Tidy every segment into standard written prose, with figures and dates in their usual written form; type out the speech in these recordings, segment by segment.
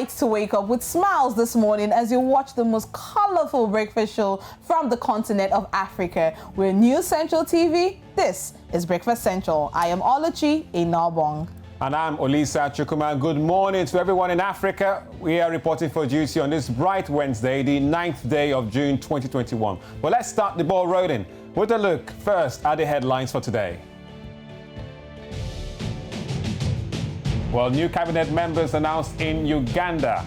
delight to wake up with smiles this morning as you watch the most colorful breakfast show from the continent of Africa. We're News Central TV. This is Breakfast Central. I am Oluchi Inabong. And I'm Olisa Chukuma. Good morning to everyone in Africa. We are reporting for duty on this bright Wednesday, the 9th day of June 2021. But let's start the ball rolling with a look first at the headlines for today. Well, new cabinet members announced in Uganda.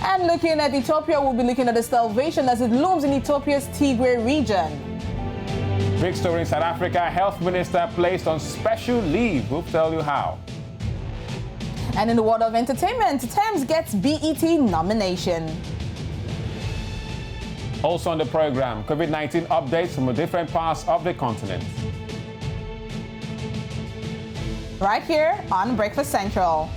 And looking at Ethiopia, we'll be looking at the salvation as it looms in Ethiopia's Tigray region. Big story in South Africa, health minister placed on special leave. We'll tell you how. And in the world of entertainment, Thames gets BET nomination. Also on the program, COVID-19 updates from different parts of the continent. Right here on Breakfast Central.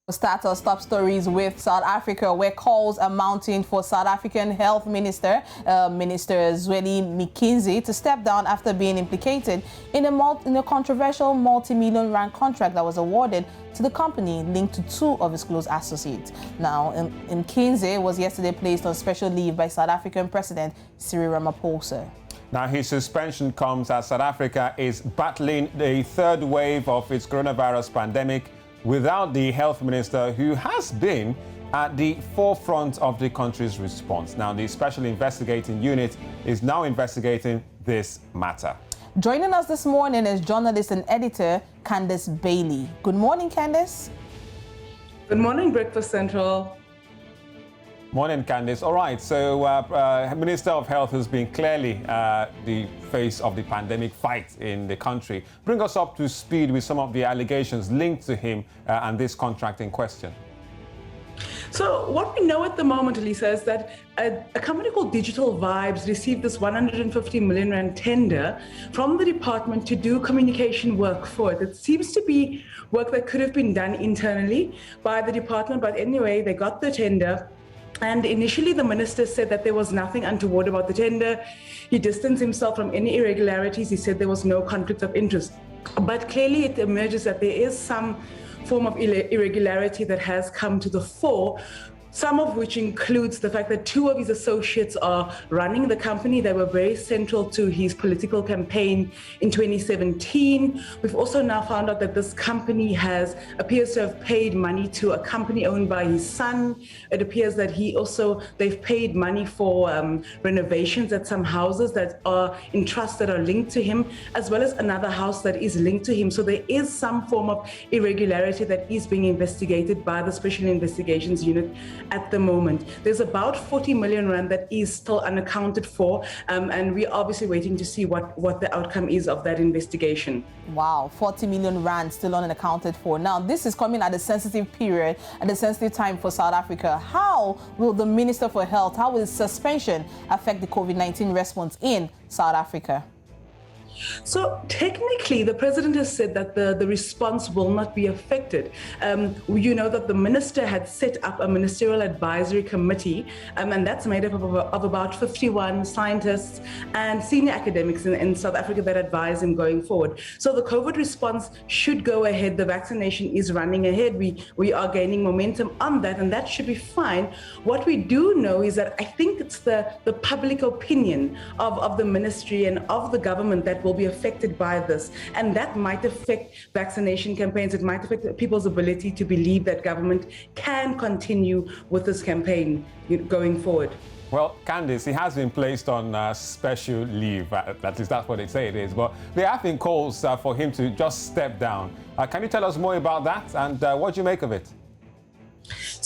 Start our top stories with South Africa, where calls are mounting for South African Health Minister, Minister Zweli Mkhize, to step down after being implicated in a controversial multi-million rand contract that was awarded to the company linked to two of his close associates. Now, Mkhize was yesterday placed on special leave by South African President Cyril Ramaphosa. Now, his suspension comes as South Africa is battling the third wave of its coronavirus pandemic without the health minister, who has been at the forefront of the country's response. Now, the special investigating unit is now investigating this matter. Joining us this morning is journalist and editor Candice Bailey. Good morning, Candice. Good morning, Breakfast Central. Morning, Candice. All right, so Minister of Health has been clearly the face of the pandemic fight in the country. Bring us up to speed with some of the allegations linked to him and this contract in question. So what we know at the moment, Elisa, is that a company called Digital Vibes received this 150 million rand tender from the department to do communication work for it. It seems to be work that could have been done internally by the department, but anyway, they got the tender. And initially, the minister said that there was nothing untoward about the tender. He distanced himself from any irregularities. He said there was no conflict of interest. But clearly, it emerges that there is some form of irregularity that has come to the fore, some of which includes the fact that two of his associates are running the company. They were very central to his political campaign in 2017. We've also now found out that this company appears to have paid money to a company owned by his son. It appears that they've paid money for renovations at some houses that are in trust that are linked to him, as well as another house that is linked to him. So there is some form of irregularity that is being investigated by the Special Investigations Unit at the moment. There's about 40 million rand that is still unaccounted for, and we're obviously waiting to see what the outcome is of that investigation. Wow, 40 million rand still unaccounted for. Now, this is coming at a sensitive period, at a sensitive time for South Africa. How will the Minister for Health, how will suspension affect the COVID-19 response in South Africa? So technically, the president has said that the response will not be affected. You know that the minister had set up a ministerial advisory committee, and that's made up of about 51 scientists and senior academics in South Africa that advise him going forward. So the COVID response should go ahead. The vaccination is running ahead. We are gaining momentum on that, and that should be fine. What we do know is that I think it's the public opinion of the ministry and of the government that will be affected by this, and that might affect vaccination campaigns. It might affect people's ability to believe that government can continue with this campaign going forward. Well, Candice, he has been placed on special leave. At least that's what they say it is. But there have been calls for him to just step down. Can you tell us more about that and what do you make of it?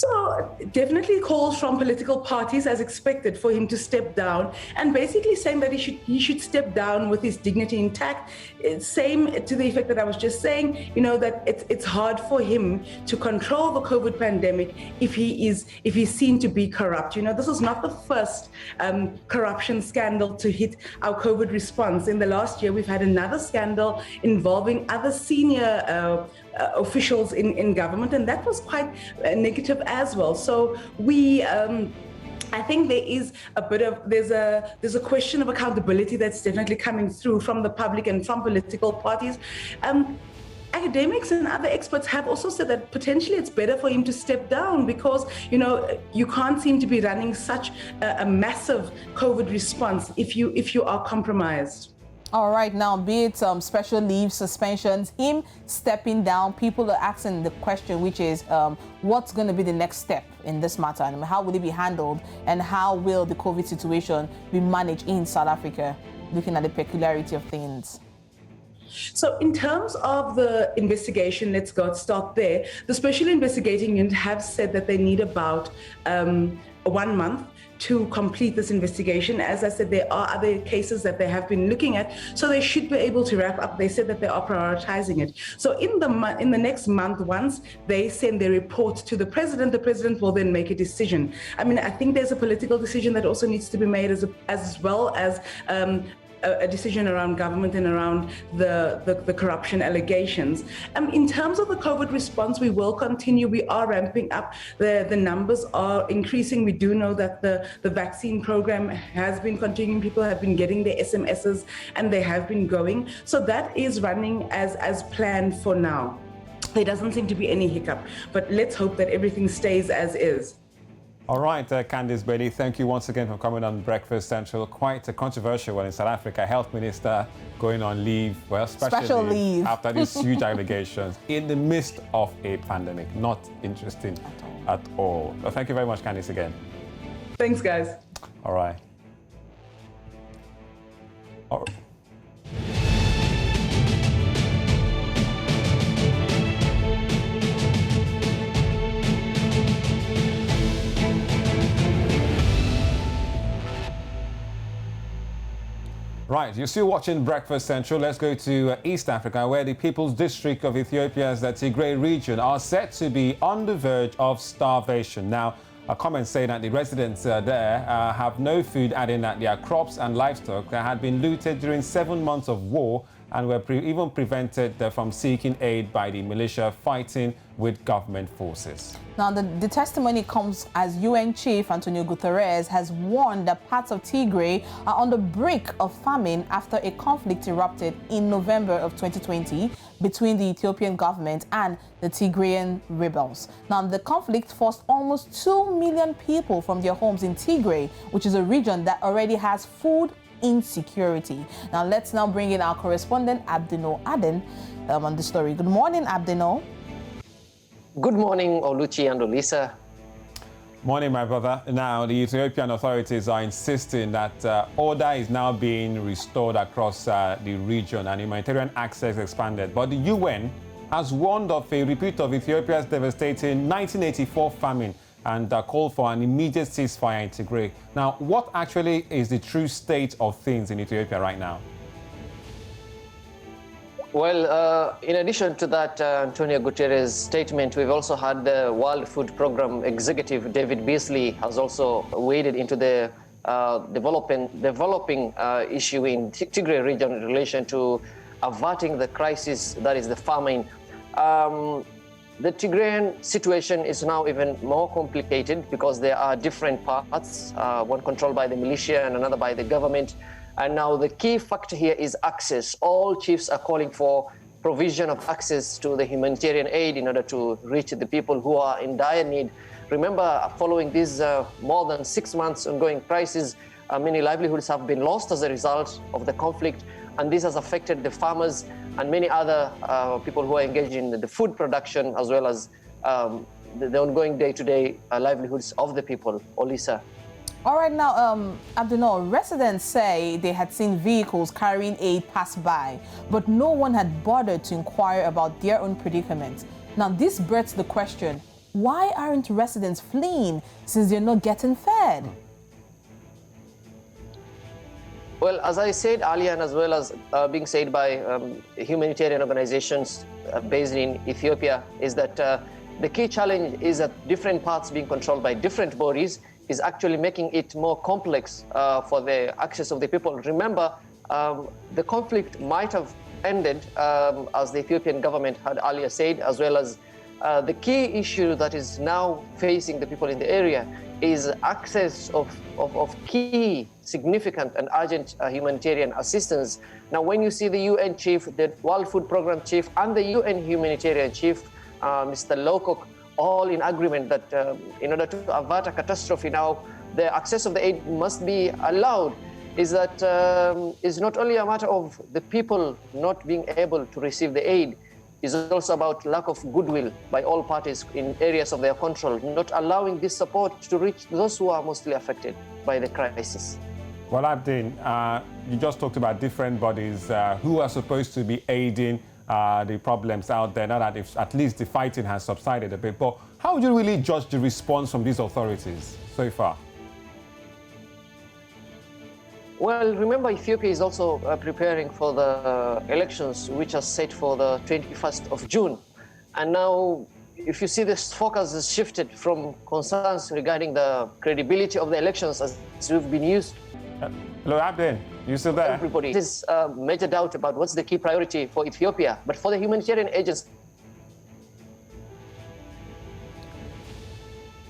So definitely calls from political parties as expected for him to step down, and basically saying that he should step down with his dignity intact. Same to the effect that I was just saying, that it's hard for him to control the COVID pandemic if he's seen to be corrupt. This is not the first corruption scandal to hit our COVID response. In the last year, we've had another scandal involving other senior officials in government, and that was quite negative as well. So I think there is there's a question of accountability that's definitely coming through from the public and from political parties. Academics and other experts have also said that potentially it's better for him to step down because, you can't seem to be running such a massive COVID response if you are compromised. All right, now, be it special leave, suspensions, him stepping down, people are asking the question, which is what's going to be the next step in this matter? And how will it be handled? And how will the COVID situation be managed in South Africa, looking at the peculiarity of things? So in terms of the investigation, let's start there. The Special Investigating Unit have said that they need about 1 month to complete this investigation. As I said, there are other cases that they have been looking at, so they should be able to wrap up. They said that they are prioritizing it. So in the next month, once they send their report to the president will then make a decision. I think there's a political decision that also needs to be made as well as a decision around government and around the corruption allegations. In terms of the COVID response, we will continue. We are ramping up. The numbers are increasing. We do know that the vaccine program has been continuing. People have been getting their SMSs and they have been going. So that is running as planned for now. There doesn't seem to be any hiccup, but let's hope that everything stays as is. All right, Candice Bailey, thank you once again for coming on Breakfast Central. Quite a controversial one in South Africa. Health Minister going on leave, well, special leave after these huge allegations in the midst of a pandemic. Not interesting at all. Well, thank you very much, Candice, again. Thanks, guys. All right. Right, you're still watching Breakfast Central. Let's go to East Africa, where the People's District of Ethiopia's Tigray region are said to be on the verge of starvation. Now, a comment saying that the residents there have no food, adding that their crops and livestock had been looted during 7 months of war and were even prevented from seeking aid by the militia fighting with government forces. Now, the testimony comes as UN Chief Antonio Guterres has warned that parts of Tigray are on the brink of famine after a conflict erupted in November of 2020 between the Ethiopian government and the Tigrayan rebels. Now, the conflict forced almost 2 million people from their homes in Tigray, which is a region that already has food insecurity. Now, let's now bring in our correspondent, Abdino Aden, on the story. Good morning, Abdino. Good morning, Oluchi and Olisa. Morning, my brother. Now, the Ethiopian authorities are insisting that order is now being restored across the region and humanitarian access expanded. But the UN has warned of a repeat of Ethiopia's devastating 1984 famine and called for an immediate ceasefire in Tigray. Now, what actually is the true state of things in Ethiopia right now? Well, in addition to that Antonio Guterres statement, we've also had the World Food Programme executive David Beasley has also waded into the developing issue in Tigray region in relation to averting the crisis that is the famine. The Tigrayan situation is now even more complicated because there are different parts, one controlled by the militia and another by the government. And now the key factor here is access. All chiefs are calling for provision of access to the humanitarian aid in order to reach the people who are in dire need. Remember, following this more than 6 months ongoing crisis, many livelihoods have been lost as a result of the conflict. And this has affected the farmers and many other people who are engaged in the food production, as well as the ongoing day-to-day livelihoods of the people. Olisa. All right, now, Abdul, residents say they had seen vehicles carrying aid pass by, but no one had bothered to inquire about their own predicament. Now, this births the question, why aren't residents fleeing since they're not getting fed? Well, as I said earlier, and as well as being said by humanitarian organizations based in Ethiopia, is that the key challenge is that different parts being controlled by different bodies is actually making it more complex for the access of the people. Remember, the conflict might have ended, as the Ethiopian government had earlier said, as well as the key issue that is now facing the people in the area is access of key, significant and urgent humanitarian assistance. Now, when you see the UN chief, the World Food Programme chief, and the UN humanitarian chief, Mr. Lawkout, all in agreement that in order to avert a catastrophe now, the access of the aid must be allowed, is that is not only a matter of the people not being able to receive the aid, is also about lack of goodwill by all parties in areas of their control, not allowing this support to reach those who are mostly affected by the crisis. Well, Abdin, you just talked about different bodies who are supposed to be aiding the problems out there, now that if at least the fighting has subsided a bit. But how would you really judge the response from these authorities so far? Well, remember, Ethiopia is also preparing for the elections, which are set for the 21st of June. And now, if you see, this focus has shifted from concerns regarding the credibility of the elections as we've been used. Hello, Abdin, you still there? Everybody. There's a major doubt about what's the key priority for Ethiopia. But for the humanitarian agents,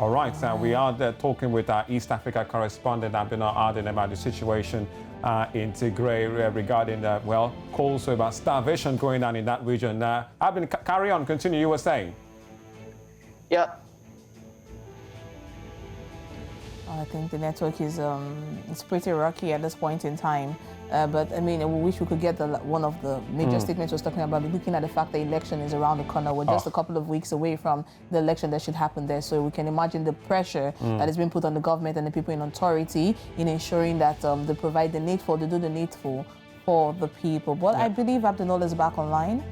all right, so we are there talking with our East Africa correspondent, Abdinal Aden, about the situation in Tigray regarding, well, calls about starvation going on in that region. Abdin, carry on, continue, you were saying. yeah. I think the network is it's pretty rocky at this point in time. But I mean, we wish we could get one of the major statements was talking about, looking at the fact the election is around the corner. We're just a couple of weeks away from the election that should happen there. So we can imagine the pressure that is being put on the government and the people in authority in ensuring that they provide the needful, they do the needful for the people. But I believe Abdinol is back online.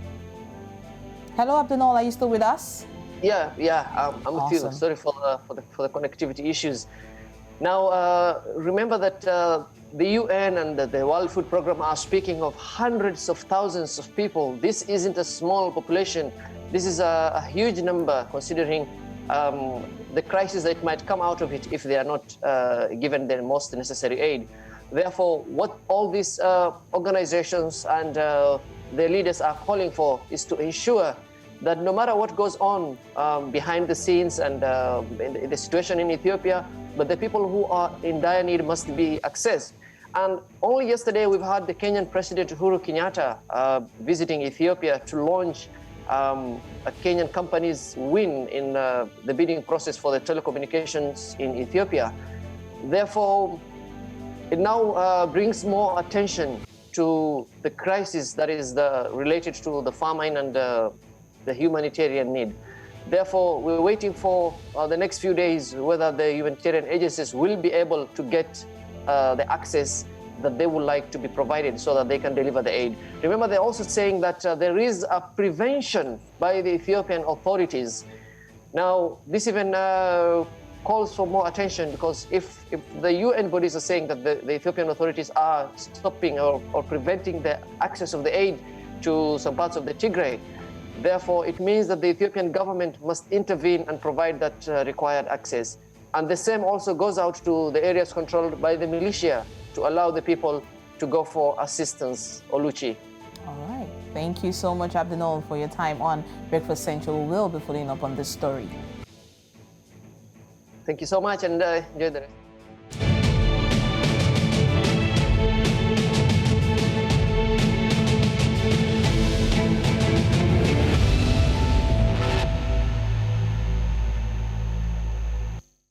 Hello, Abdinol, are you still with us? Yeah, I'm with you. Sorry for the connectivity issues. Now, remember that the UN and the World Food Programme are speaking of hundreds of thousands of people. This isn't a small population. This is a huge number, considering the crisis that might come out of it if they are not given the most necessary aid. Therefore, what all these organizations and their leaders are calling for is to ensure that no matter what goes on behind the scenes and in the situation in Ethiopia, but the people who are in dire need must be accessed. And only yesterday we've had the Kenyan President Uhuru Kenyatta visiting Ethiopia to launch a Kenyan company's win in the bidding process for the telecommunications in Ethiopia. Therefore, it now brings more attention to the crisis that is related to the famine and the humanitarian need. Therefore, we're waiting for the next few days whether the humanitarian agencies will be able to get the access that they would like to be provided so that they can deliver the aid. Remember, they're also saying that there is a prevention by the Ethiopian authorities. Now, this even calls for more attention, because if the UN bodies are saying that the Ethiopian authorities are stopping or preventing the access of the aid to some parts of the Tigray, therefore, it means that the Ethiopian government must intervene and provide that required access. And the same also goes out to the areas controlled by the militia to allow the people to go for assistance. Oluchi. All right. Thank you so much, Abdinol, for your time on Breakfast Central. We'll be following up on this story. Thank you so much, and enjoy the rest.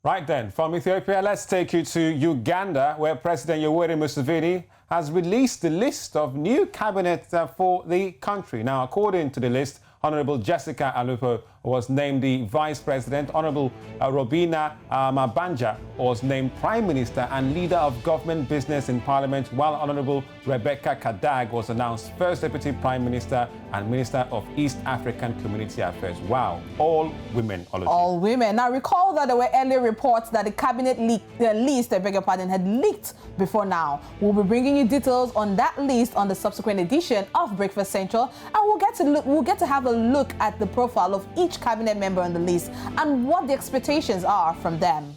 Right then, from Ethiopia, let's take you to Uganda, where President Yoweri Museveni has released the list of new cabinet for the country. Now, according to the list, Honorable Jessica Alupo was named the Vice President. Honorable Robina Mabanja was named Prime Minister and Leader of Government Business in Parliament, while Honorable Rebecca Kadag was announced First Deputy Prime Minister and Minister of East African Community Affairs. Wow, all women. All women. Now, recall that there were earlier reports that the cabinet list, I beg your pardon, had leaked before now. We'll be bringing you details on that list on the subsequent edition of Breakfast Central, and we'll get to have a look at the profile of each cabinet member on the list and what the expectations are from them.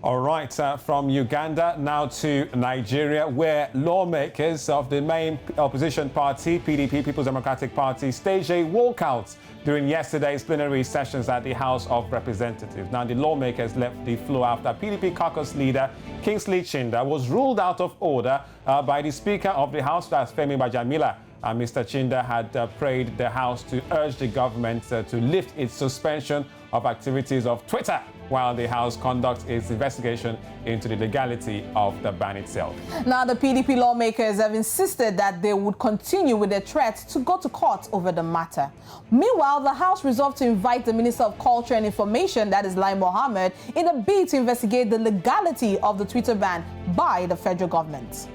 All right, from Uganda now to Nigeria, where lawmakers of the main opposition party, PDP, People's Democratic Party, staged a walkout during yesterday's plenary sessions at the House of Representatives. Now, the lawmakers left the floor after PDP caucus leader Kingsley Chinda was ruled out of order by the Speaker of the House, that's Femi Bajamila. Mr. Chinda had prayed the House to urge the government to lift its suspension of activities of Twitter while the House conducts its investigation into the legality of the ban itself. Now, the PDP lawmakers have insisted that they would continue with their threat to go to court over the matter. Meanwhile, the House resolved to invite the Minister of Culture and Information, that is Lai Mohammed, in a bid to investigate the legality of the Twitter ban by the federal government.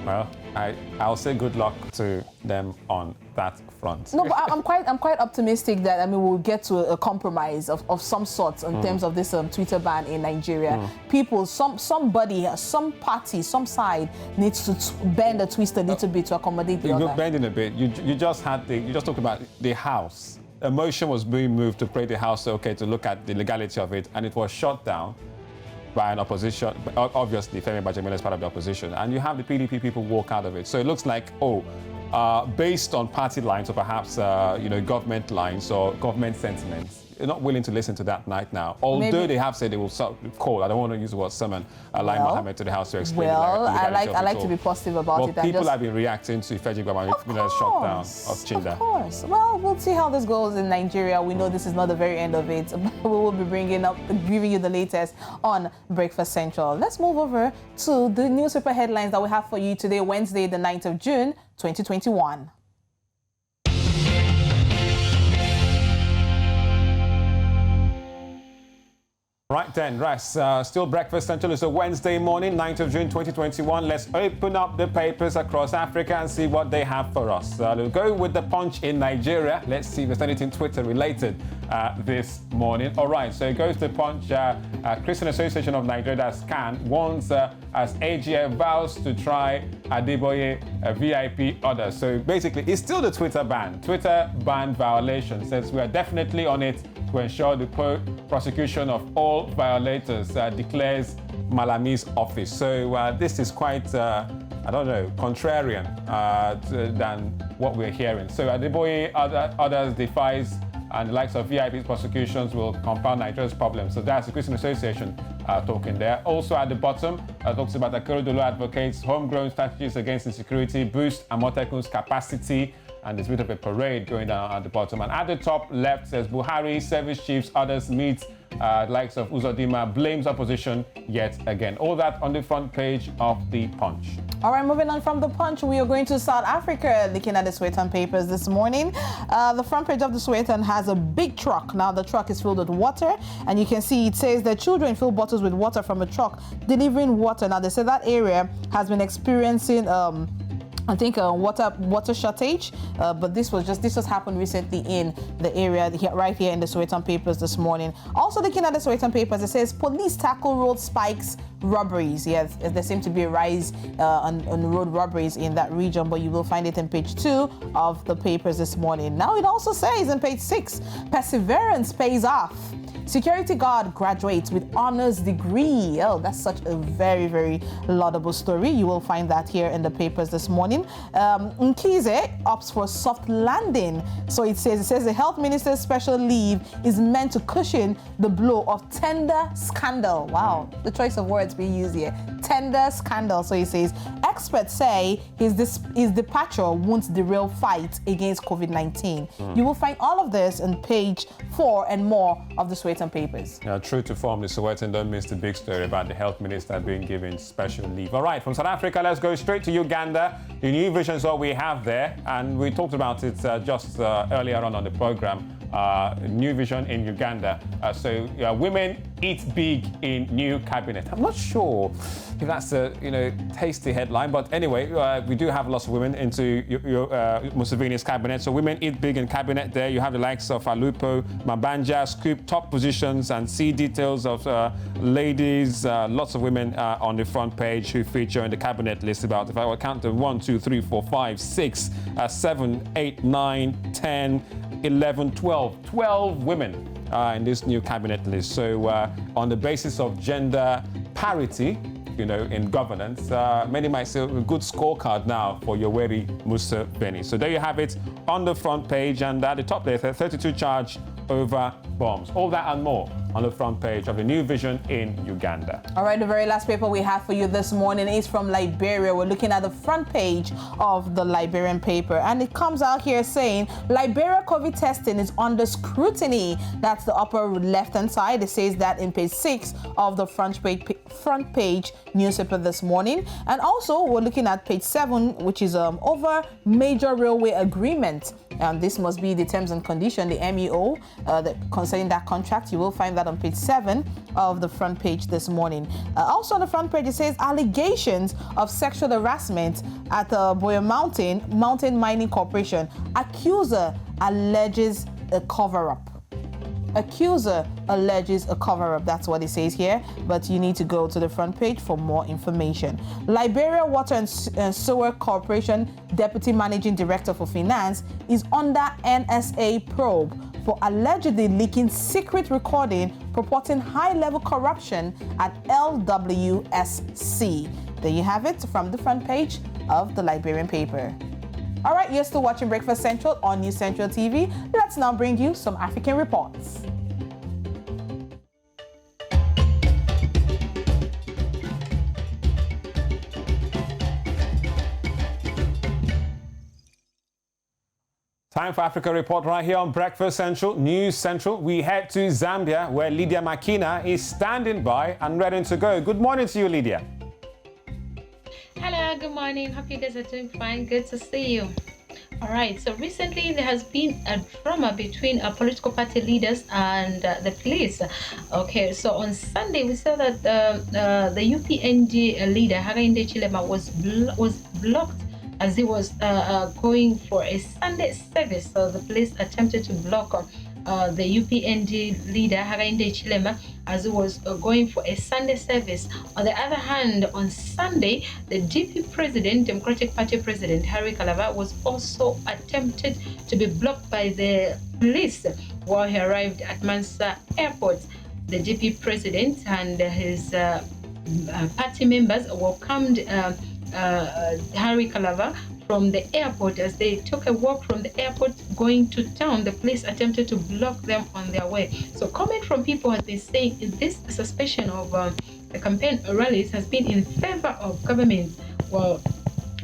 Well, I'll say good luck to them on that front. No, but I'm quite optimistic that we'll get to a compromise of some sort in terms of this Twitter ban in Nigeria. People, somebody, some party, some side needs to bend the twist a little bit to accommodate the other. You're bending a bit. You just talked about the House. A motion was being moved to pray the House to look at the legality of it, and it was shot down by an opposition. Obviously, Femi Bajamila is part of the opposition, and you have the PDP people walk out of it. So it looks like, based on party lines or perhaps government lines or government sentiments, you're not willing to listen to that right now. Although they have said they will call, I don't want to use the word summon, Lai Mohammed to the House to explain the legality of it. I like to be positive about it. People have been reacting to federal government shutdown of Chinda. Of course. Well, we'll see how this goes in Nigeria. We know this is not the very end of it. We will be giving you the latest on Breakfast Central. Let's move over to the newspaper headlines that we have for you today, Wednesday, the 9th of June, 2021. Right then, still Breakfast Central. It's a Wednesday morning, 9th of June 2021. Let's open up the papers across Africa and see what they have for us. We'll go with the Punch in Nigeria. Let's see if there's anything Twitter related this morning. All right, so it goes to Punch. Christian Association of Nigeria, that's CAN, warns as AGF vows to try Adeboye VIP orders. So basically, it's still the Twitter ban. Twitter ban violation says we are definitely on it to ensure the prosecution of all violators, declares Malami's office. So this is quite, contrarian than what we're hearing. So Adeboye, others defies, and the likes of VIP's prosecutions will compound Nigeria's problems. So that's the Christian Association talking there. Also at the bottom, talks about Akeredolu advocates homegrown strategies against insecurity, boost Amotekun's capacity, and there's a bit of a parade going down at the bottom. And at the top left says Buhari, service chiefs, others meet, likes of Uzodinma, blames opposition yet again. All that on the front page of the Punch. All right, moving on from the Punch, we are going to South Africa, looking at the Sowetan papers this morning. The front page of the Sowetan has a big truck. Now the truck is filled with water, and you can see it says that children fill bottles with water from a truck delivering water. Now they say that area has been experiencing water shortage, but this just happened recently in the area right here in the Sowetan papers this morning. Also looking at the Sowetan papers, it says police tackle road spikes robberies. Yes, there seems to be a rise on road robberies in that region, but you will find it in page 2 of the papers this morning. Now it also says in page 6, perseverance pays off. Security guard graduates with honors degree. Oh, that's such a very, very laudable story. You will find that here in the papers this morning. Nkize opts for soft landing. So it says the health minister's special leave is meant to cushion the blow of tender scandal. Wow, the choice of words being used here. Tender scandal. So he says experts say his departure won't derail fight against COVID-19. You will find all of this on page 4 and more of the Sowetan papers. True to form, the Sowetan don't miss the big story about the health minister being given special leave. All right, from South Africa, let's go straight to Uganda. The new vision is what we have there, and we talked about it just earlier on the program. New Vision in Uganda. So women eat big in new cabinet. I'm not sure if that's a tasty headline, but anyway, we do have lots of women into Museveni's cabinet. So women eat big in cabinet. There you have the likes of Alupo, Mabanja, Scoop, top positions, and see details of ladies. Lots of women on the front page who feature in the cabinet list. About, if I will count them, 1, 2, 3, 4, 5, 6, 7, 8, 9, 10, 11, 12 women in this new cabinet list. So on the basis of gender parity, in governance, many might say a good scorecard now for Yoweri Museveni. So there you have it on the front page, and at the top there, 32 charge over bombs. All that and more on the front page of the New Vision in Uganda. All right, the very last paper we have for you this morning is from Liberia. We're looking at the front page of the Liberian paper, and it comes out here saying Liberia COVID testing is under scrutiny. That's the upper left-hand side. It says that in page 6 of the front page newspaper this morning. And also we're looking at page 7, which is over major railway agreement. This must be the terms and condition, the MEO, concerning that contract. You will find that on page 7 of the front page this morning. Also on the front page, it says allegations of sexual harassment at Boya Mountain Mining Corporation. Accuser alleges a cover-up. Accuser alleges a cover-up. That's what it says here, but you need to go to the front page for more information. Liberia Water and Sewer Corporation Deputy Managing Director for Finance is under NSA probe for allegedly leaking secret recording purporting high-level corruption at LWSC. There you have it from the front page of the Liberian paper. All right, you're still watching Breakfast Central on News Central TV. Let's now bring you some African reports. Time for Africa Report right here on Breakfast Central, News Central. We head to Zambia, where Lydia Makina is standing by and ready to go. Good morning to you, Lydia. Hello, good morning. Hope you guys are doing fine. Good to see you. All right, so recently there has been a drama between political party leaders and the police. Okay, so on Sunday we saw that the UPND leader Hakainde Hichilema was blocked as he was going for a Sunday service. So the police attempted to block the UPND leader Hakainde Hichilema as he was going for a Sunday service. On the other hand, on Sunday, the DP president, Democratic Party president Harry Kalava, was also attempted to be blocked by the police while he arrived at Mansa Airport. The DP president and his party members welcomed Harry Kalava from the airport. As they took a walk from the airport going to town, the police attempted to block them on their way. So comment from people has been saying this suspension of the campaign rallies has been in favor of government. Well,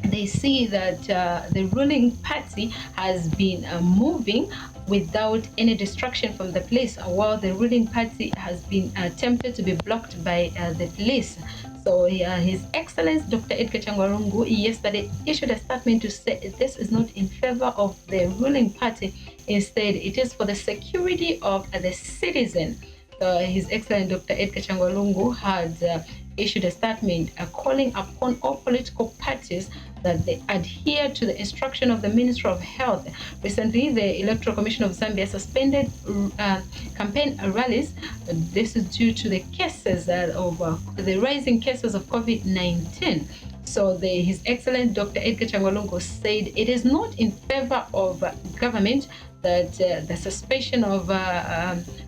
they see that the ruling party has been moving without any distraction from the police, while the ruling party has been attempted to be blocked by the police. So His Excellency Dr. Edgar Changwa yesterday issued a statement to say this is not in favor of the ruling party. Instead, it is for the security of the citizen. His Excellency Dr. Edgar Changwa had issued a statement calling upon all political parties that they adhere to the instruction of the Ministry of Health. Recently, the Electoral Commission of Zambia suspended campaign rallies. This is due to the cases of the rising cases of COVID-19. So His Excellency Dr. Edgar Changwa said it is not in favor of government that the suspension of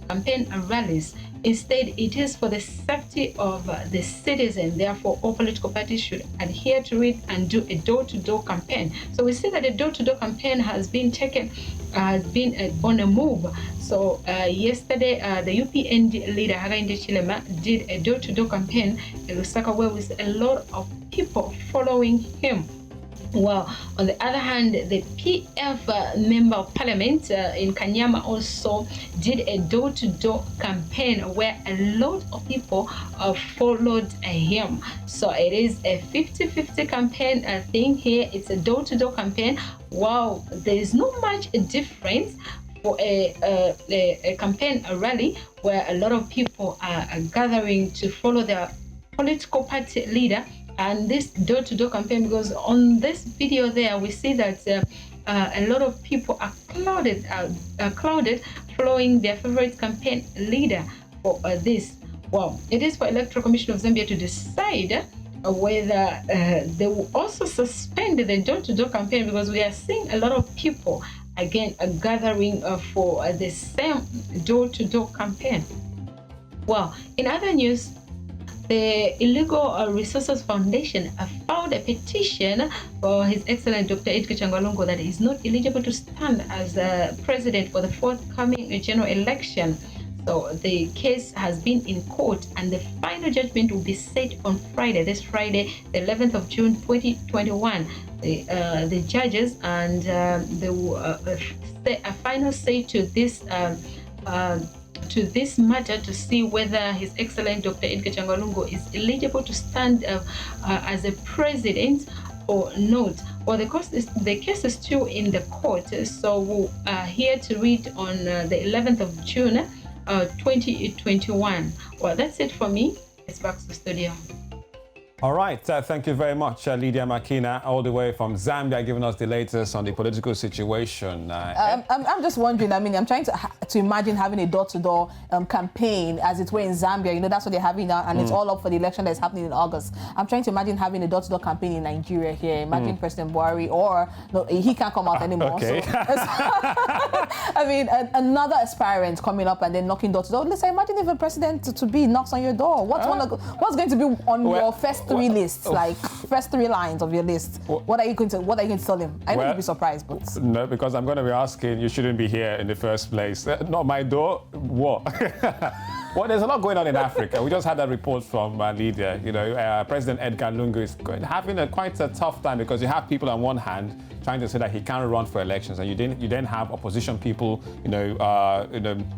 campaign rallies. Instead, it is for the safety of the citizen. Therefore, all political parties should adhere to it and do a door-to-door campaign. So we see that the door-to-door campaign has been on a move. So yesterday, the UPND leader Hakainde Hichilema did a door-to-door campaign in Lusaka, where with a lot of people following him. Well, on the other hand, the PF member of parliament in Kanyama also did a door-to-door campaign where a lot of people followed him. So it is a 50-50 campaign thing here. It's a door-to-door campaign. Wow, there is not much difference for a campaign, a rally, where a lot of people are gathering to follow their political party leader. And this door-to-door campaign, because on this video there, we see that a lot of people are crowded following their favorite campaign leader for this. Well, it is for Electoral Commission of Zambia to decide whether they will also suspend the door-to-door campaign, because we are seeing a lot of people again gathering for the same door-to-door campaign. Well, in other news, the Illegal Resources Foundation filed a petition for His Excellency Dr. Edgar Changwa that he is not eligible to stand as president for the forthcoming general election. So the case has been in court, and the final judgment will be set on Friday, this Friday, the 11th of June, 2021. The judges and they will say a final say to this matter to see whether His Excellency Dr. Edgar Changwa is eligible to stand as a president or not. Well, the case is still in the court, so we'll here to read on the 11th of June, 2021. Well, that's it for me. It's back to the studio. All right, thank you very much, Lydia Makina, all the way from Zambia, giving us the latest on the political situation. I'm just wondering, I mean, I'm trying to imagine having a door-to-door campaign, as it were in Zambia. You know, that's what they're having now, and it's all up for the election that's happening in August. I'm trying to imagine having a door-to-door campaign in Nigeria here. Imagine President Buhari, or no, he can't come out anymore. Okay. So, I mean, another aspirant coming up and then knocking door-to-door. Listen, imagine if a president to be knocks on your door. What's going to be on your first three lists, like first three lines of your list? What are you going to tell him? I know you'll be surprised, but no, because I'm going to be asking, you shouldn't be here in the first place. Not my door. What? Well, there's a lot going on in Africa. We just had a report from Lydia. You know, President Edgar Lungu is having quite a tough time, because you have people on one hand trying to say that he can't run for elections, and you then have opposition people,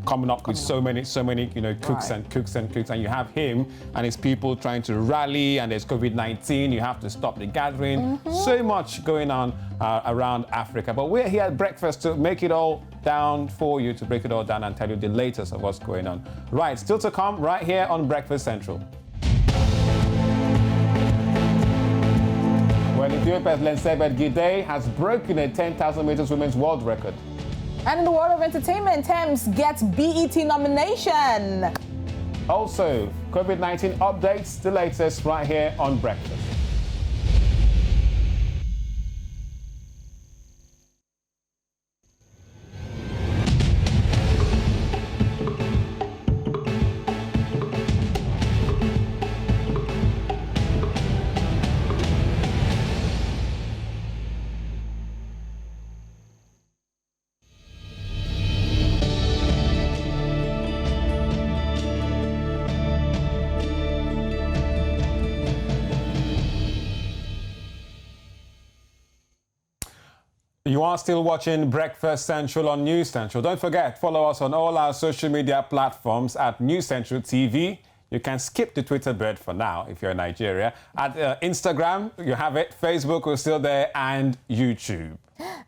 coming up with so many, cooks and cooks and cooks, and you have him and his people trying to rally, and there's COVID-19. You have to stop the gathering. So much going on around Africa, but we're here at breakfast to make it all down for you, to break it all down and tell you the latest of what's going on. Right, still to come right here on Breakfast Central. Well, Ethiopia's Lensebet Gide has broken a 10,000 meters women's world record. And in the world of entertainment, Thames gets BET nomination. Also, COVID-19 updates, the latest right here on Breakfast. You are still watching Breakfast Central on News Central. Don't forget, follow us on all our social media platforms at News Central TV. You can skip the Twitter bit for now if you're in Nigeria. At Instagram, you have it. Facebook is still there, and YouTube.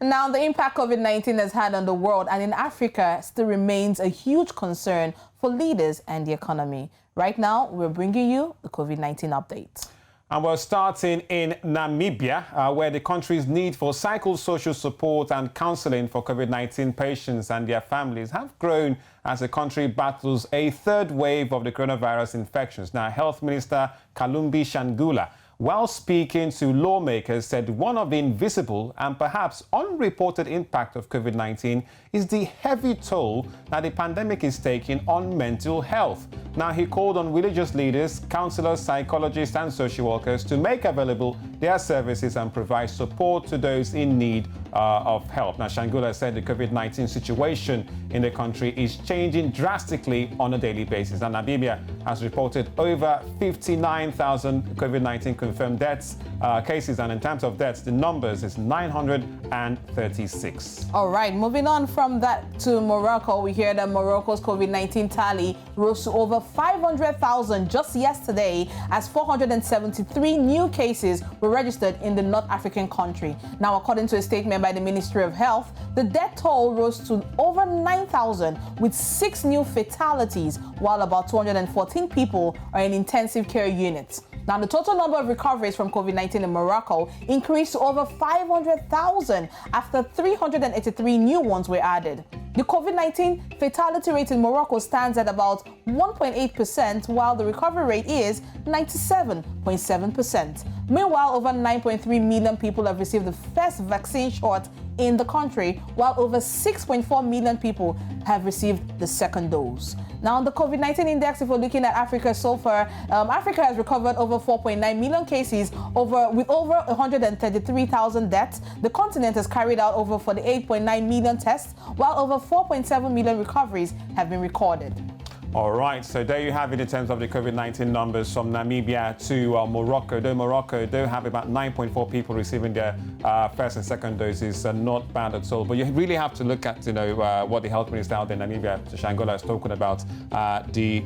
Now, the impact COVID-19 has had on the world and in Africa still remains a huge concern for leaders and the economy. Right now, we're bringing you the COVID-19 update. And we're starting in Namibia, where the country's need for psychosocial support and counseling for COVID-19 patients and their families have grown as the country battles a third wave of the coronavirus infections. Now, Health Minister Kalumbi Shangula, while speaking to lawmakers, said one of the invisible and perhaps unreported impact of COVID-19 is the heavy toll that the pandemic is taking on mental health. Now, he called on religious leaders, counselors, psychologists and social workers to make available their services and provide support to those in need of help. Now, Shangula said the COVID-19 situation in the country is changing drastically on a daily basis. And Namibia has reported over 59,000 COVID-19 confirmed deaths, cases, and in terms of deaths, the numbers is 936. All right, moving on from that to Morocco, we hear that Morocco's COVID-19 tally rose to over 500,000 just yesterday, as 473 new cases were registered in the North African country. Now, according to a statement by the Ministry of Health, the death toll rose to over 9,000 with 6 new fatalities, while about 214 people are in intensive care units. Now, the total number of recoveries from COVID-19 in Morocco increased to over 500,000 after 383 new ones were added. The COVID-19 fatality rate in Morocco stands at about 1.8%, while the recovery rate is 97.7%. Meanwhile, over 9.3 million people have received the first vaccine shot in the country, while over 6.4 million people have received the second dose. Now, on the COVID-19 index, if we're looking at Africa so far, Africa has recovered over 4.9 million cases, with over 133,000 deaths. The continent has carried out over 48.9 million tests, while over 4.7 million recoveries have been recorded. All right, so there you have it in terms of the COVID-19 numbers from Namibia to Morocco. Though Morocco do have about 9.4 people receiving their first and second doses, not bad at all. But you really have to look at, what the health minister out in Namibia, Shangola, has spoken about, the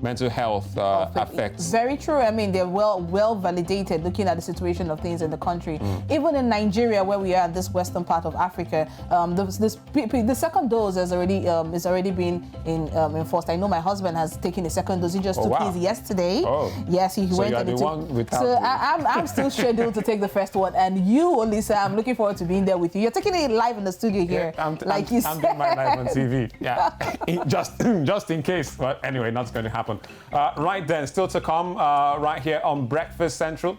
mental health effects. Very true. I mean, they're well validated looking at the situation of things in the country. Even in Nigeria, where we are in this western part of Africa, the second dose has already been enforced. I know my husband has taken a second dose. He just took his yesterday. Oh. Yes, he went and took. So I'm still scheduled to take the first one. And you, Olisa, I'm looking forward to being there with you. You're taking it live in the studio here, I'm you said. I'm doing my live on TV. Yeah, just in case. But anyway, that's going to happen. Right then, still to come right here on Breakfast Central.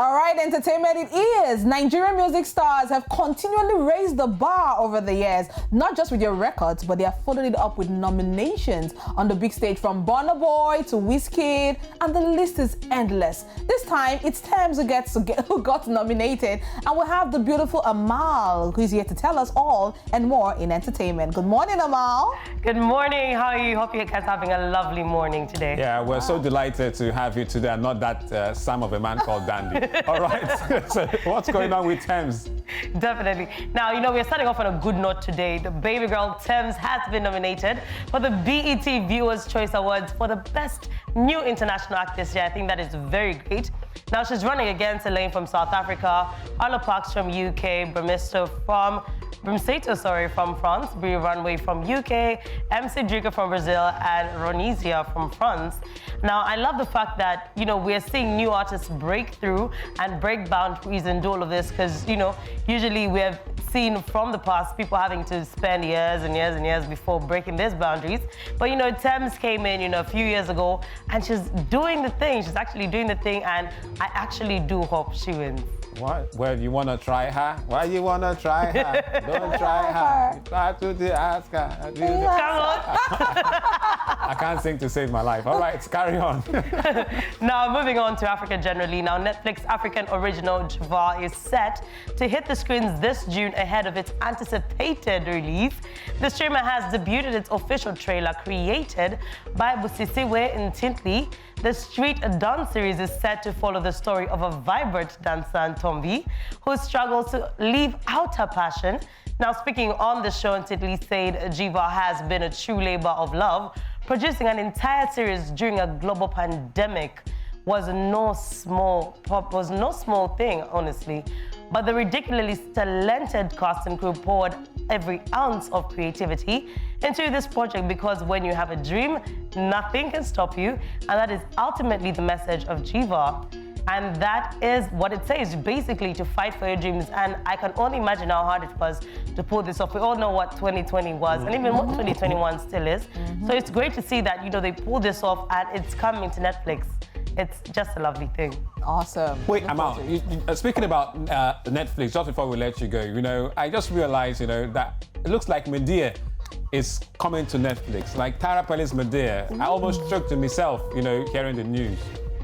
All right, entertainment it is. Nigerian music stars have continually raised the bar over the years, not just with their records, but they have followed it up with nominations on the big stage, from Burna Boy to Wizkid, and the list is endless. This time, it's Tems who got nominated, and we'll have the beautiful Amal, who is here to tell us all and more in entertainment. Good morning, Amal. Good morning. How are you? Hope you guys are having a lovely morning today. Yeah, we're so delighted to have you today, and not that son of a man called Dandy. All right, so what's going on with Tems? Definitely. Now, we're starting off on a good note today. The baby girl Tems has been nominated for the BET Viewers' Choice Awards for the Best New International Act this year. I think that is very great. Now, she's running against Elaine from South Africa, Arlo Parks from UK, Brumseto from France, Brie Runway from UK, MC Drika from Brazil, and Ronisia from France. Now, I love the fact that, we're seeing new artists break through and break boundaries and do all of this, because, usually we have seen from the past people having to spend years and years and years before breaking these boundaries. But, Tems came in, a few years ago, and she's doing the thing. She's actually doing the thing, and I actually do hope she wins. What? Well, you want to try her? Why you want to try her? Don't try her. Try to ask her. Come on. I can't sing to save my life. All right, carry on. Now, moving on to Africa generally. Now, Netflix African original Jiva is set to hit the screens this June ahead of its anticipated release. The streamer has debuted its official trailer created by Busisiwe Ntintli. The Street Dance series is set to follow the story of a vibrant dancer, Ntombi, who struggles to leave out her passion. Now, speaking on the show, Ntintli said Jiva has been a true labor of love. Producing an entire series during a global pandemic was no small thing, honestly. But the ridiculously talented cast and crew poured every ounce of creativity into this project, because when you have a dream, nothing can stop you. And that is ultimately the message of Jiva. And that is what it says, basically, to fight for your dreams. And I can only imagine how hard it was to pull this off. We all know what 2020 was, and even what 2021 still is. So it's great to see that, they pulled this off and it's coming to Netflix. It's just a lovely thing. Awesome. Wait, Amal, speaking about Netflix, just before we let you go, I just realized, that it looks like Medea is coming to Netflix. Like Tara Pelly's Medea. I almost choked to myself, hearing the news.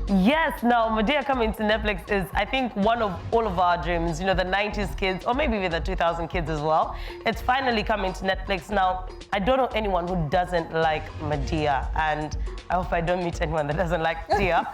Yes, now Medea coming to Netflix is, I think, one of all of our dreams. You know, the 90s kids, or maybe even the 2000 kids as well. It's finally coming to Netflix. Now, I don't know anyone who doesn't like Medea, and I hope I don't meet anyone that doesn't like Medea.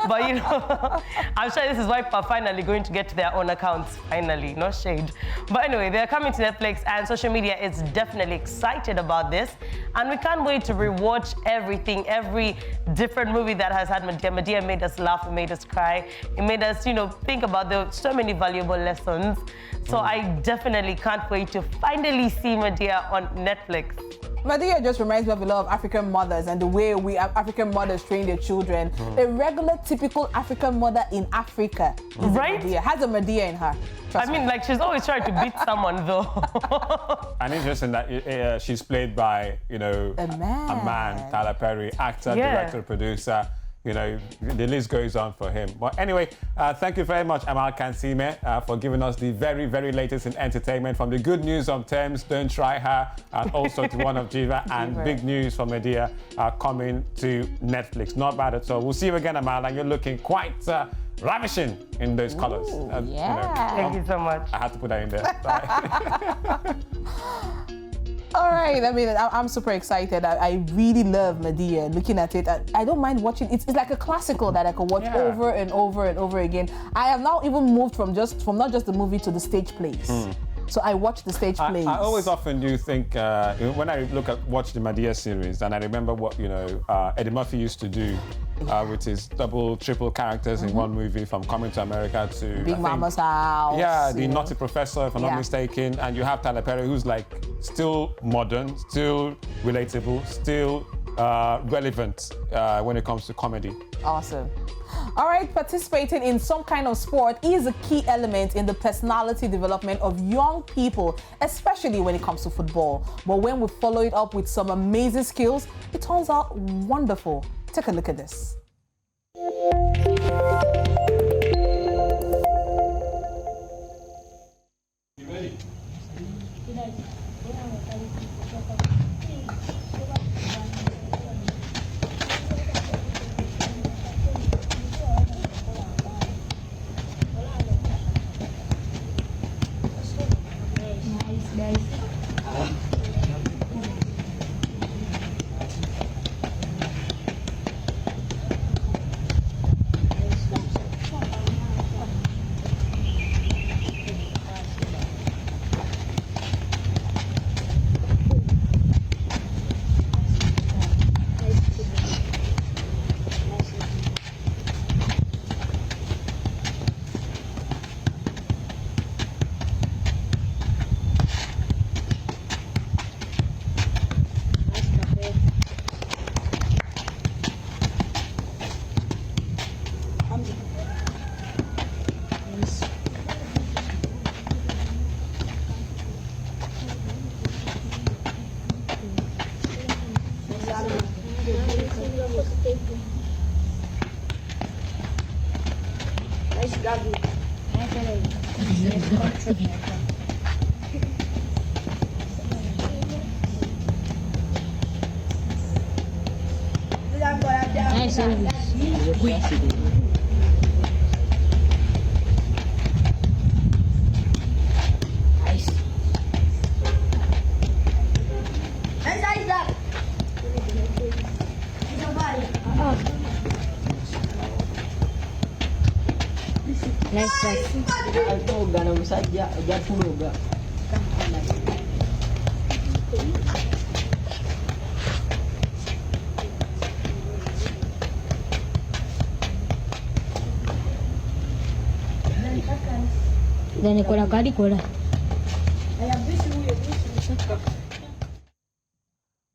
But, you know, I'm sure this is why people are finally going to get to their own accounts, finally, no shade. But anyway, they're coming to Netflix, and social media is definitely excited about this. And we can't wait to rewatch everything, every different movie that has had Medea. Medea made us laugh, it made us cry, it made us, you know, think about so many valuable lessons. So I definitely can't wait to finally see Medea on Netflix. Medea just reminds me of a lot of African mothers and the way we African mothers train their children. A regular, typical African mother in Africa is right? Medea, has a Medea in her. I mean, like, she's always trying to beat someone, though. And interesting that she's played by, you know, a man, Tyler Perry, actor, director, producer. You know, the list goes on for him. But anyway, thank you very much, Amal Kansime, for giving us the very, very latest in entertainment, from the good news of Thames, Don't Try Her, and also to one of Jiva, and big news from Medea coming to Netflix. Not bad at all. We'll see you again, Amal, and you're looking quite ravishing in those colors. Yeah. You know, Thank you so much. I had to put that in there. All right, I mean, I'm super excited. I really love Medea. Looking at it, I don't mind watching. It's like a classical that I could watch over and over and over again. I have now even moved from not just the movie to the stage plays. So I watch the stage plays. I always often do think, when I watch the Medea series, and I remember what, you know, Eddie Murphy used to do with his double, triple characters in one movie, from Coming to America to Big Mama's House. Yeah, the Naughty Professor, if I'm not mistaken. And you have Tyler Perry, who's like still modern, still relatable, still relevant when it comes to comedy. Awesome. All right, participating in some kind of sport is a key element in the personality development of young people, especially when it comes to football. But when we follow it up with some amazing skills, it turns out wonderful. Take a look at this. You ready?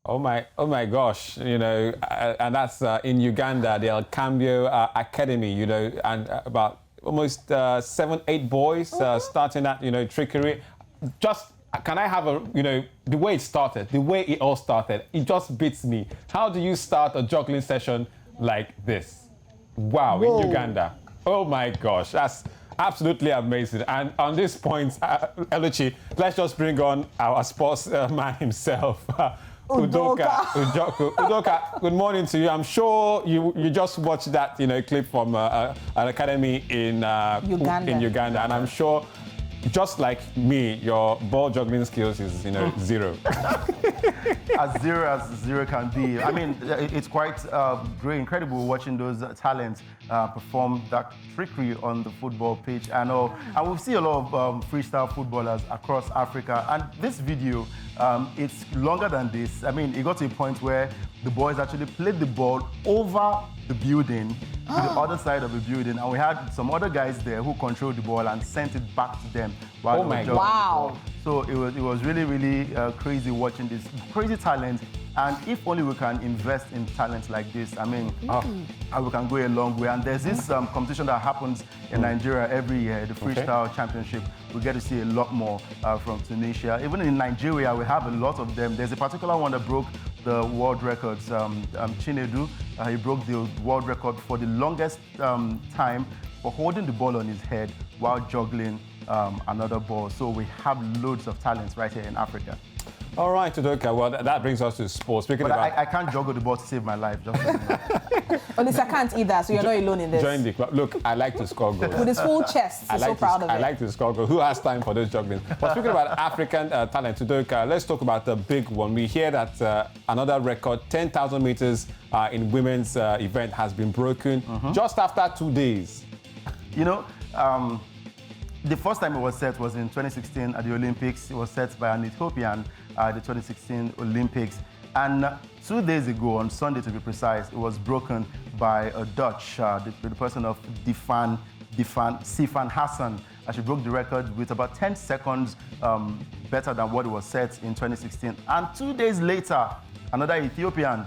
Oh my gosh, you know, and that's in Uganda, the El Cambio Academy, you know, and about almost 7-8 boys starting that, you know, trickery. Just, can I have a, you know, the way it started, the way it all started, it just beats me. How do you start a juggling session like this? Wow, whoa. In Uganda. Oh my gosh, that's absolutely amazing. And on this point, Eluchi, let's just bring on our sports man himself. Udoka, good morning to you. I'm sure you just watched that clip from an academy in Uganda, and I'm sure, just like me, your ball juggling skills is zero. As zero can be. I mean, it's quite great, incredible watching those talents perform that trickery on the football pitch. And we see a lot of freestyle footballers across Africa. And this video, it's longer than this. I mean, it got to a point where the boys actually played the ball over the building to the other side of the building, and we had some other guys there who controlled the ball and sent it back to them while they were juggling the ball. So it was really, really crazy watching this crazy talent. And if only we can invest in talents like this, I mean, we can go a long way. And there's this competition that happens in Nigeria every year, the Freestyle Championship. We get to see a lot more from Tunisia. Even in Nigeria, we have a lot of them. There's a particular one that broke the world records. Chinedu, he broke the world record for the longest time for holding the ball on his head while juggling another ball. So we have loads of talents right here in Africa. All right, Udoka, well, that brings us to sports. I can't juggle the ball to save my life. Just At least I can't either, so you're not alone in this. Join the club. Look, I like to score goals. With his full chest, he's so proud of it. I like to score goals. Who has time for those juggling? But speaking about African talent, Udoka, let's talk about the big one. We hear that another record, 10,000 meters in women's event has been broken just after 2 days. The first time it was set was in 2016 at the Olympics. It was set by an Ethiopian at the 2016 Olympics. And 2 days ago, on Sunday to be precise, it was broken by a Dutch, the person of Sifan Hassan. She broke the record with about 10 seconds better than what it was set in 2016. And 2 days later, another Ethiopian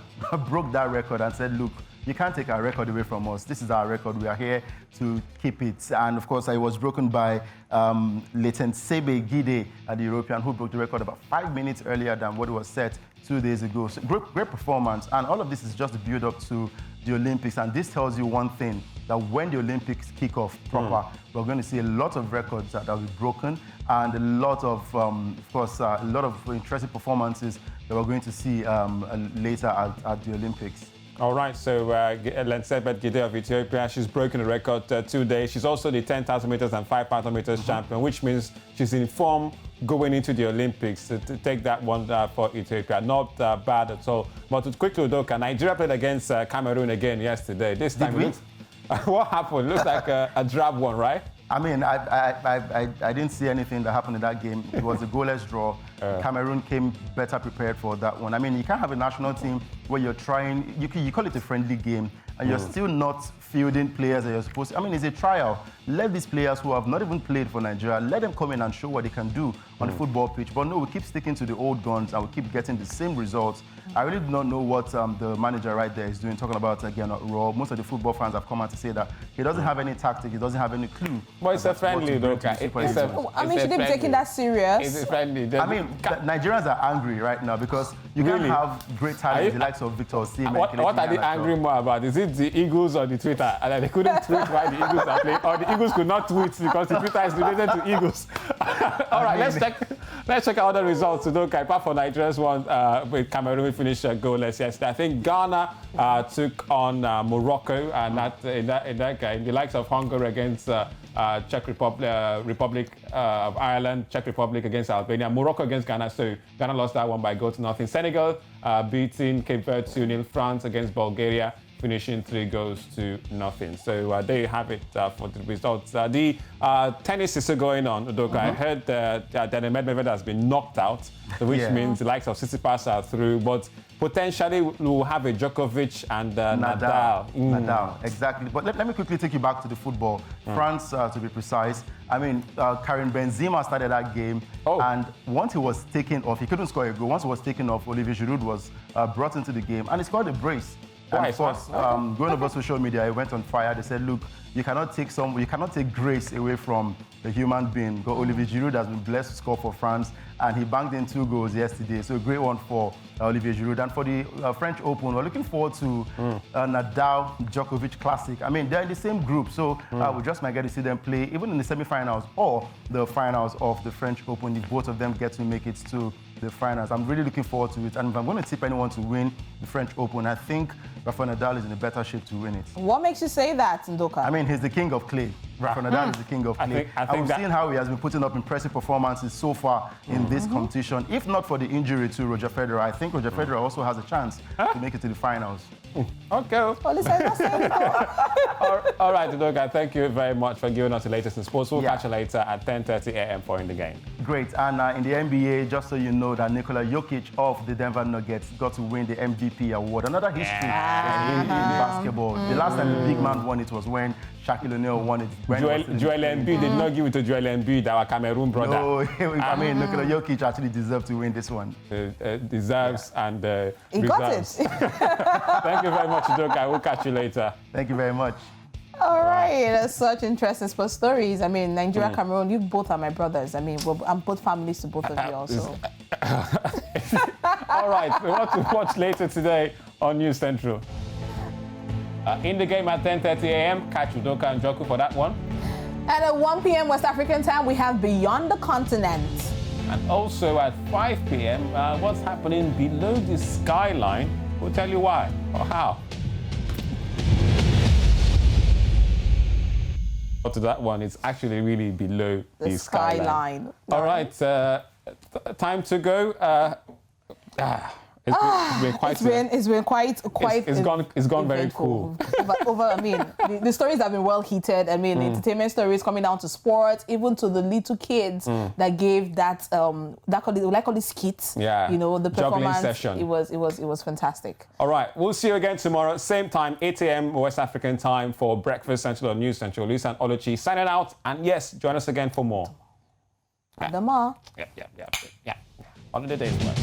broke that record and said, look, you can't take our record away from us. This is our record. We are here to keep it. And of course, it was broken by Leighton Sebe Gide, the European, who broke the record about 5 minutes earlier than what it was set 2 days ago. So great performance. And all of this is just a build up to the Olympics. And this tells you one thing, that when the Olympics kick off proper, we're going to see a lot of records that will be broken and a lot of course, a lot of interesting performances that we're going to see later at the Olympics. All right, so Lensebet Gide of Ethiopia, she's broken the record 2 days. She's also the 10,000 meters and 5,000 meters champion, which means she's in form going into the Olympics to take that one for Ethiopia. Not bad at all. But to quickly, Udoka, Nigeria played against Cameroon again yesterday. This time, what happened? Looks like a drab one, right? I mean, I didn't see anything that happened in that game. It was a goalless draw. Cameroon came better prepared for that one. I mean, you can't have a national team where you're trying, you call it a friendly game, and you're still not fielding players that you're supposed to. I mean, it's a trial. Let these players who have not even played for Nigeria, let them come in and show what they can do on the football pitch. But no, we keep sticking to the old guns and we keep getting the same results. I really do not know what the manager right there is doing, talking about, again, Raw. Most of the football fans have come out to say that he doesn't have any tactic, he doesn't have any clue. Well, it's a friendly, though. I mean, should they be taking that serious? It's friendly. I mean, Nigerians are angry right now because you can't have great talent, the likes of Victor Osimhen. What are they angry more about? Is it the Eagles or the Twitter? And they couldn't tweet why the Eagles are playing, or the Eagles could not tweet because the Twitter is related to Eagles. All right, let's check out the results. Udoka, apart from Nigeria's one with Cameroon, we finished goalless yesterday. I think Ghana took on Morocco, and in that game, the likes of Hungary against Czech Republic of Ireland, Czech Republic against Albania, Morocco against Ghana. So Ghana lost that one by 0-0. Senegal beating Cape Verde 2-0. France against Bulgaria, finishing 3-0. So there you have it for the results. The tennis is still going on, Udoka. I heard that Daniil Medvedev has been knocked out, which means the likes of Tsitsipas are through, but potentially we'll have a Djokovic and Nadal. Nadal, exactly. But let me quickly take you back to the football. France, to be precise. I mean, Karim Benzema started that game, and once he was taken off, he couldn't score a goal. Once he was taken off, Olivier Giroud was brought into the game, and he scored a brace. And of course, going over social media, it went on fire. They said, look, you cannot take grace away from a human being. Because Olivier Giroud has been blessed to score for France, and he banged in 2 goals yesterday. So a great one for Olivier Giroud. And for the French Open, we're looking forward to Nadal-Djokovic Classic. I mean, they're in the same group, so we just might get to see them play, even in the semi-finals or the finals of the French Open, if both of them get to make it to the finals. I'm really looking forward to it. And if I'm going to tip anyone to win the French Open, I think Rafael Nadal is in a better shape to win it. What makes you say that, Ndoka? I mean, he's the king of clay. Rafael Nadal is the king of clay. I think we've seen how he has been putting up impressive performances so far in this competition. If not for the injury to Roger Federer, I think Roger Federer also has a chance to make it to the finals. Okay. Well, listen, that's it. All right, Ndoka, thank you very much for giving us the latest in sports. We'll catch you later at 10:30 a.m. for In the Game. Great. And in the NBA, just so you know that Nikola Jokic of the Denver Nuggets got to win the MVP award. Another history in basketball. The last time the big man won it was when Shaquille O'Neal won it. Joel Embiid did not give it to Joel Embiid, our Cameroon brother. No, I mean, Nikola Jokic actually deserved to win this one. Deserves and He reserves. got it. Thank you very much, Ndoka. We'll catch you later. Thank you very much. All right, that's such interesting sports stories. I mean, Nigeria, Cameroon, you both are my brothers. I mean, I'm both families to both of you also. All right, what to watch later today on News Central. In the Game at 10:30 a.m. Catch Udoka and Joku for that one. And at 1 p.m. West African time, we have Beyond the Continent. And also at 5 p.m., what's happening below the skyline. We'll tell you why or how. To that one, it's actually really below the skyline. All right, time to go. It's gone very cool. I mean, the stories have been well heated. I mean, entertainment stories coming down to sports, even to the little kids that gave that call it skits. Yeah, you know, the performance session. It was fantastic. All right, we'll see you again tomorrow, same time, 8 a.m. West African time for Breakfast Central on News Central. Lisa and Oluchi signing out, and yes, join us again for more. Adama. Yeah. On the day's work.